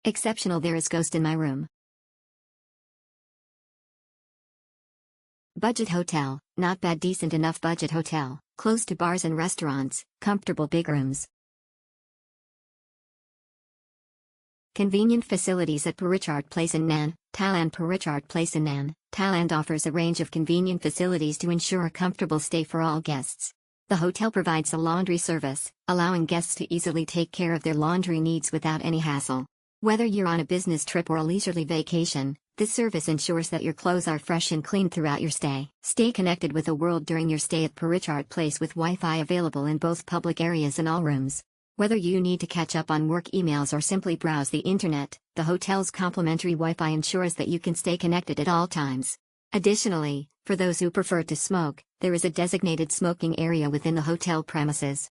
Exceptional, there is ghost in my room. Budget hotel, not bad, decent enough budget hotel, close to bars and restaurants, comfortable big rooms. Convenient facilities at Parichart Place in Nan, Thailand. Parichart Place in Nan, Thailand offers a range of convenient facilities to ensure a comfortable stay for all guests. The hotel provides a laundry service, allowing guests to easily take care of their laundry needs without any hassle. Whether you're on a business trip or a leisurely vacation, this service ensures that your clothes are fresh and clean throughout your stay. Stay connected with the world during your stay at Parichart Place with Wi-Fi available in both public areas and all rooms. Whether you need to catch up on work emails or simply browse the internet, the hotel's complimentary Wi-Fi ensures that you can stay connected at all times. Additionally, for those who prefer to smoke, there is a designated smoking area within the hotel premises.